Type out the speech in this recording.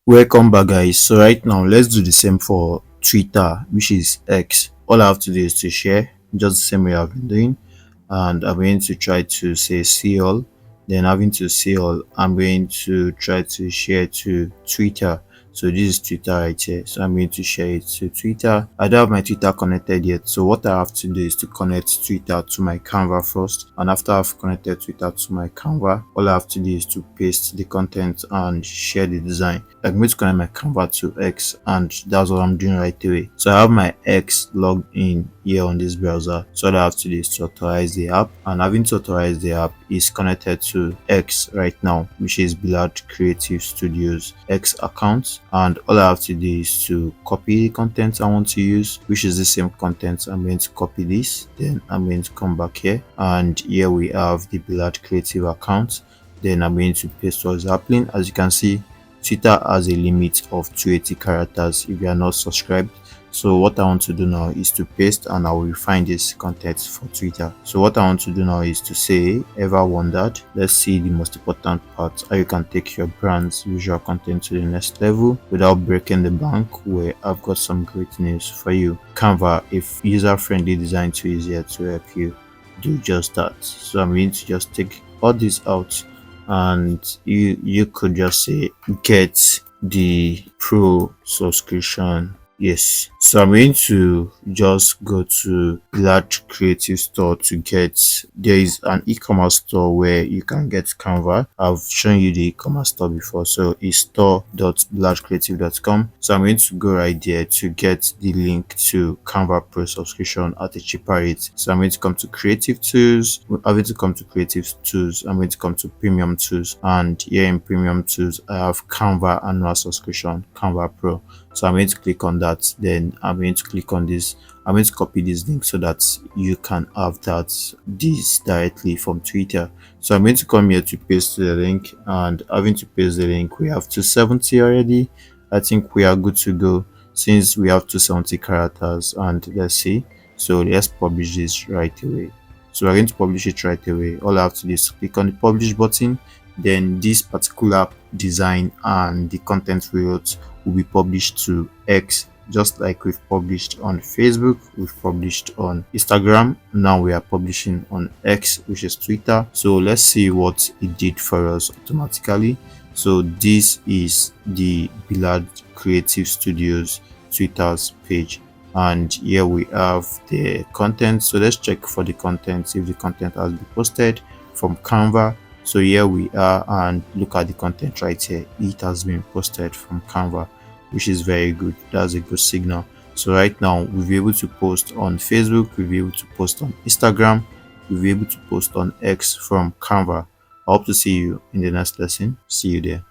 Welcome back, guys. So right now let's do the same for Twitter, which is X. All I have to do is to share just the same way I've been doing, and I'm going to try to say see all. Then having to see all, I'm going to try to share to Twitter. So this is Twitter right here, so I'm going to share it to Twitter. I don't have my Twitter connected yet, so what I have to do is to connect Twitter to my Canva first, and after I've connected Twitter to my Canva, all I have to do is to paste the content and share the design. I'm going to connect my Canva to X, and that's what I'm doing right away. So I have my X logged in here on this browser, so all I have to do is to authorize the app, and having to authorize the app is connected to X right now, which is Billard Creative Studios X account, and all I have to do is to copy the content I want to use, which is the same content. I'm going to copy this, then I'm going to come back here, and here we have the Billard Creative account. Then I'm going to paste what's happening. As you can see, Twitter has a limit of 280 characters if you are not subscribed. So what I want to do now is to paste, and I will refine this content for Twitter. So what I want to do now is to say, ever wondered? Let's see the most important part, how you can take your brand's visual content to the next level without breaking the bank, where I've got some great news for you. Canva, a user-friendly design tool, is here to help you do just that. So I'm going to just take all this out, and you could just say get the pro subscription. Yes, so I'm going to just go to large creative store to get, there is an e-commerce store where you can get Canva. I've shown you the e-commerce store before, so it's store.largecreative.com. So I'm going to go right there to get the link to Canva Pro subscription at a cheaper rate. So I'm going to come to creative tools. I'm going to come to creative tools. I'm going to come to premium tools, and here in premium tools I have Canva annual subscription, Canva Pro. So I'm going to click on that, then I'm going to click on this. I'm going to copy this link so that you can have this directly from Twitter. So I'm going to come here to paste the link, and having to paste the link, we have 270 already. I think we are good to go since we have 270 characters. And let's see, so let's publish this right away. So we're going to publish it right away. All I have to do is click on the publish button, then this particular design and the content we wrote will be published to X, just like we've published on Facebook, we've published on Instagram. Now we are publishing on X, which is Twitter. So let's see what it did for us automatically. So this is the Billard Creative Studios Twitter's page, and here we have the content. So let's check for the content, if the content has been posted from Canva. So here we are, and look at the content right here. It has been posted from Canva, which is very good. That's a good signal. So right now we'll be able to post on Facebook, we'll be able to post on Instagram, we'll be able to post on X from Canva. I hope to see you in the next lesson. See you there.